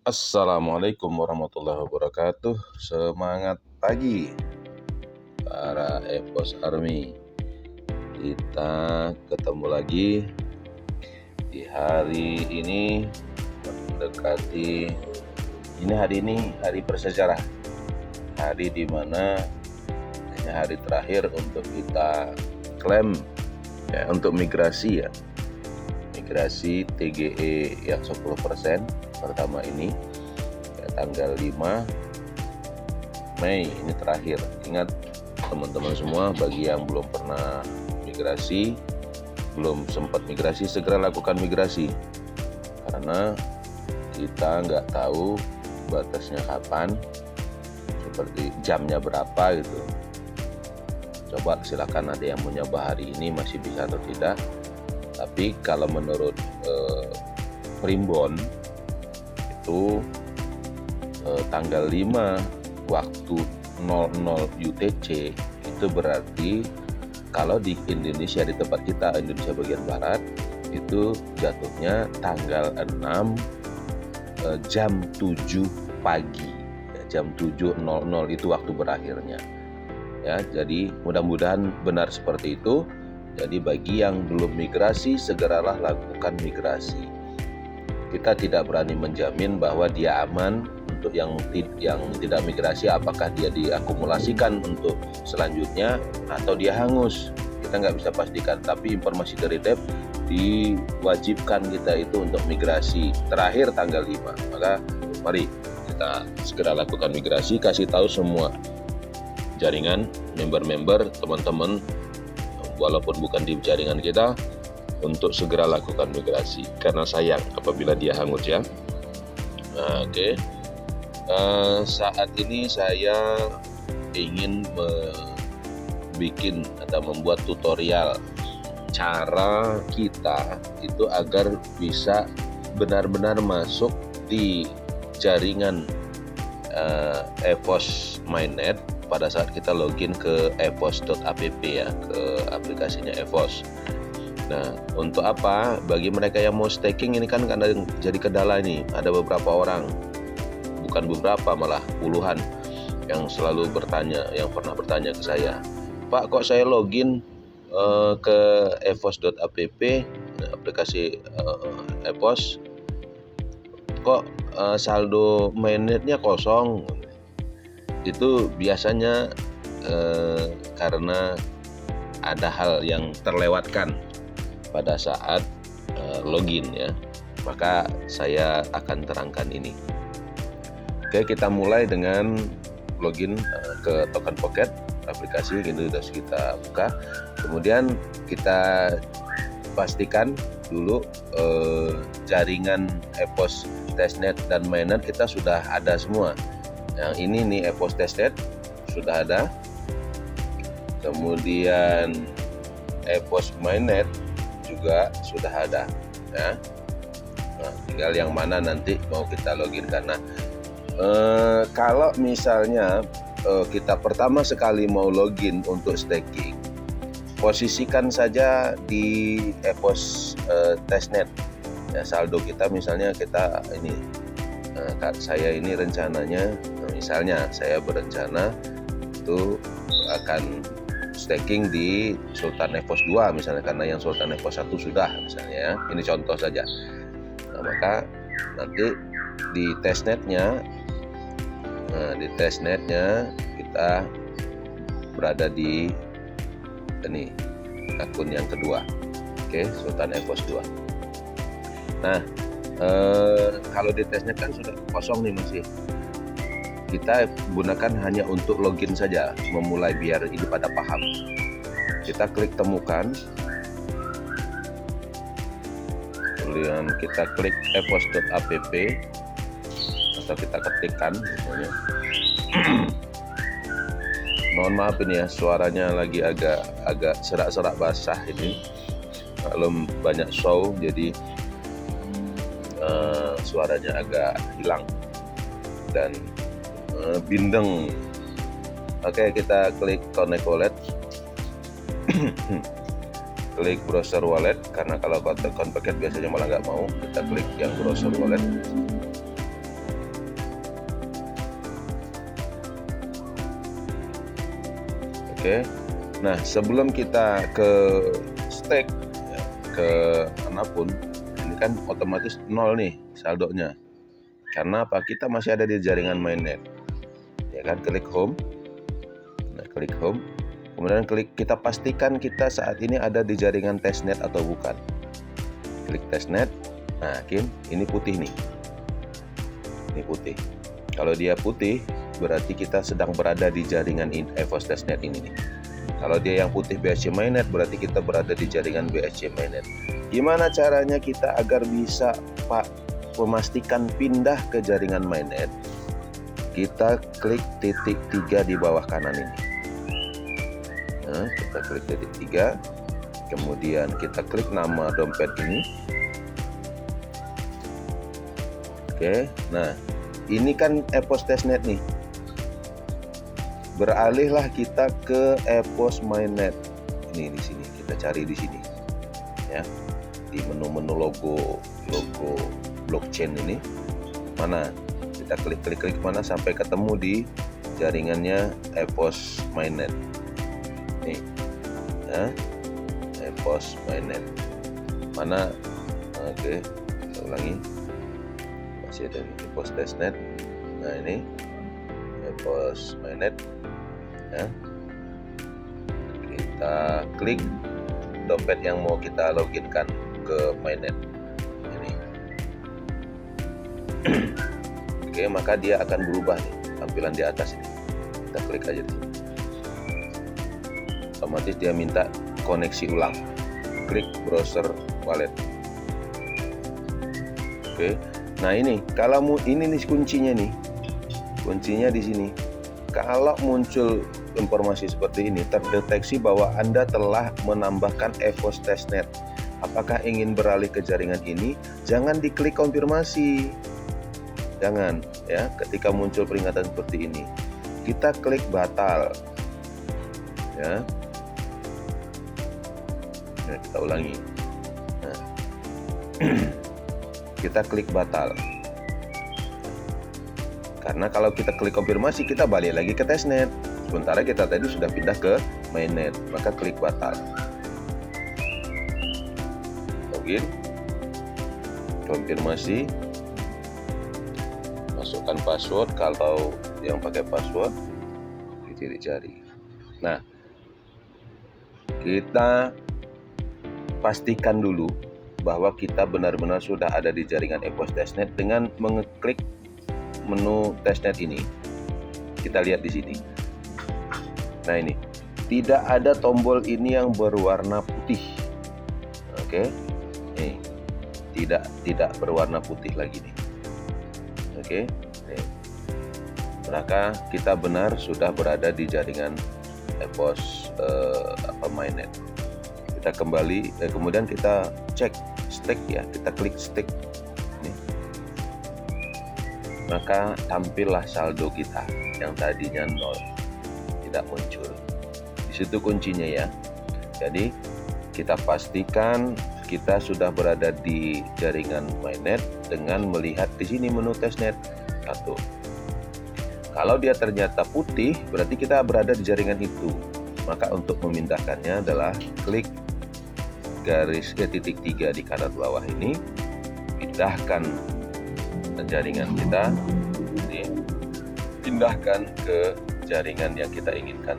Assalamualaikum warahmatullahi wabarakatuh. Semangat pagi para EVOS Army. Kita ketemu lagi di hari ini mendekati hari ini hari bersejarah. Hari di mana hari terakhir untuk kita klaim ya, untuk migrasi migrasi TGE yang 10% pertama ini ya, tanggal 5 Mei ini terakhir. Ingat teman-teman semua, bagi yang belum pernah migrasi, belum sempat migrasi, segera lakukan migrasi karena kita nggak tahu batasnya kapan, seperti jamnya berapa gitu. Coba silakan, ada yang mau nyoba hari ini masih bisa atau tidak. Tapi kalau menurut Primbon itu tanggal 5 waktu 00 UTC itu berarti kalau di Indonesia, di tempat kita Indonesia bagian barat, itu jatuhnya tanggal 6 jam 7 pagi ya, jam 7.00 itu waktu berakhirnya ya. Jadi mudah-mudahan benar seperti itu. Jadi bagi yang belum migrasi, segeralah lakukan migrasi. Kita tidak berani menjamin bahwa dia aman. Untuk yang tidak migrasi, apakah dia diakumulasikan untuk selanjutnya atau dia hangus, kita nggak bisa pastikan. Tapi informasi dari DEP, diwajibkan kita itu untuk migrasi terakhir tanggal 5. Maka mari kita segera lakukan migrasi, kasih tahu semua jaringan, member-member, teman-teman, walaupun bukan di jaringan kita, untuk segera lakukan migrasi karena sayang apabila dia hangus ya. Oke. Saat ini saya ingin membuat tutorial cara kita itu agar bisa benar-benar masuk di jaringan EVOS Mainnet pada saat kita login ke evos.app ya, ke aplikasinya EVOS. Nah, untuk apa? Bagi mereka yang mau staking ini kan karena jadi kendala ini, ada beberapa orang, bukan beberapa, malah puluhan yang selalu bertanya, yang pernah bertanya ke saya, Pak, kok saya login ke evos.app, aplikasi EVOS, kok saldo mainnetnya kosong? Itu biasanya karena ada hal yang terlewatkan pada saat login ya. Maka saya akan terangkan ini. Oke, kita mulai dengan login ke Token Pocket, aplikasi gitu sudah kita buka. Kemudian kita pastikan dulu jaringan EVOS testnet dan mainnet kita sudah ada semua. Yang ini nih EVOS testnet sudah ada, kemudian EVOS mainnet juga sudah ada ya. Nah, tinggal yang mana nanti mau kita login. Karena kalau misalnya kita pertama sekali mau login untuk staking, posisikan saja di EVOS testnet ya, saldo kita misalnya kita ini, saya ini rencananya, misalnya saya berencana itu akan staking di Sultan EVOS 2 misalnya, karena yang Sultan EVOS 1 sudah misalnya ya. Ini contoh saja. Nah, maka nanti di testnetnya, kita berada di ini akun yang kedua. Oke, Sultan EVOS 2. Nah, kalau di testnet kan sudah kosong nih, masih kita gunakan hanya untuk login saja, memulai biar ini pada paham. Kita klik temukan, kemudian kita klik evos.app atau kita ketikkan misalnya. Mohon maaf ini ya, suaranya lagi agak serak-serak basah ini, belum banyak show jadi suaranya agak hilang dan bindeng. Oke, kita klik connect wallet. Klik browser wallet, karena kalau Token Pocket biasanya malah nggak mau. Kita klik yang browser wallet. Oke. Nah, sebelum kita ke stake ya, ke manapun, ini kan otomatis 0 nih saldonya. Karena apa? Kita masih ada di jaringan mainnet. Ya kan, klik home. Nah, klik home. Kemudian kita pastikan kita saat ini ada di jaringan testnet atau bukan. Klik testnet. Nah, ini putih nih. Ini putih. Kalau dia putih, berarti kita sedang berada di jaringan EVOS testnet ini nih. Kalau dia yang putih BSC mainnet, berarti kita berada di jaringan BSC mainnet. Gimana caranya kita agar bisa memastikan pindah ke jaringan mainnet? Kita klik titik 3 di bawah kanan ini. Nah, kita klik titik 3, kemudian kita klik nama dompet ini. Oke, nah ini kan EVOS testnet nih. Beralihlah kita ke EVOS mainnet. Ini di sini, kita cari di sini. Ya. Di menu-menu logo blockchain ini. Mana? Kita klik mana sampai ketemu di jaringannya EVOS mainnet. Nih. Ya. EVOS mainnet. Mana? Oke, kita ulangi. Masih ada EVOS testnet. Nah, ini EVOS mainnet ya. Kita klik dompet yang mau kita loginkan ke mainnet ini. Oke, maka dia akan berubah nih tampilan di atas ini. Kita klik aja nih. Otomatis dia minta koneksi ulang. Klik browser wallet. Oke. Nah, ini kalau ini nih kuncinya nih. Kuncinya di sini. Kalau muncul informasi seperti ini, terdeteksi bahwa Anda telah menambahkan EVOS testnet. Apakah ingin beralih ke jaringan ini? Jangan diklik konfirmasi. Jangan ya, ketika muncul peringatan seperti ini. Kita klik batal. Ya. Nah, kita ulangi. Nah. Kita klik batal. Karena kalau kita klik konfirmasi, kita balik lagi ke testnet. Sementara kita tadi sudah pindah ke mainnet, maka klik batal. Login, konfirmasi, masukkan password. Kalau yang pakai password, dicari. Nah, kita pastikan dulu bahwa kita benar-benar sudah ada di jaringan EVOS testnet dengan mengeklik menu testnet ini. Kita lihat di sini. Nah, ini tidak ada tombol ini yang berwarna putih. Oke, nih tidak berwarna putih lagi nih. Oke, nih. Maka kita benar sudah berada di jaringan EVOS mainnet. Kita kembali, kemudian kita cek stake ya. Kita klik stake. Maka tampillah saldo kita yang tadinya 0, tidak muncul. Di situ kuncinya ya. Jadi kita pastikan kita sudah berada di jaringan mainnet dengan melihat di sini menu testnet 1. Kalau dia ternyata putih, berarti kita berada di jaringan itu. Maka untuk memindahkannya adalah klik titik 3 di kanan bawah ini, pindahkan jaringan kita, pindahkan ke jaringan yang kita inginkan,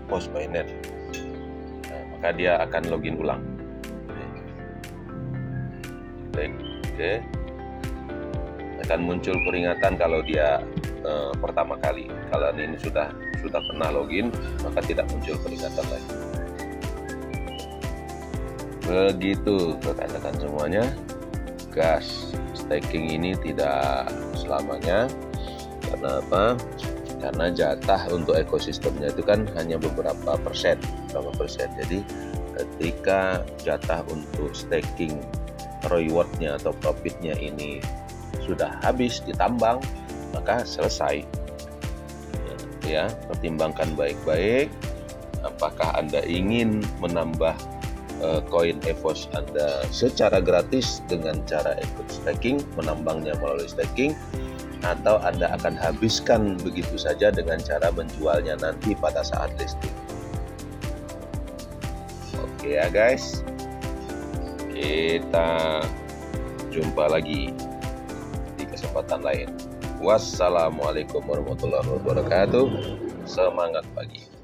EVOS mainnet. Nah, maka dia akan login ulang. Oke, akan muncul peringatan kalau dia pertama kali. Kalau ini sudah pernah login, maka tidak muncul peringatan lagi. Begitu rekan-rekan semuanya. Gas, staking ini tidak selamanya. Karena apa? Karena jatah untuk ekosistemnya itu kan hanya beberapa persen. Jadi ketika jatah untuk staking rewardnya atau profitnya ini sudah habis ditambang, maka selesai. Ya, pertimbangkan baik-baik. Apakah Anda ingin menambah koin EVOS Anda secara gratis dengan cara ikut staking, menambangnya melalui staking, atau Anda akan habiskan begitu saja dengan cara menjualnya nanti pada saat listing? Oke ya guys, kita jumpa lagi di kesempatan lain. Wassalamualaikum warahmatullahi wabarakatuh. Semangat pagi.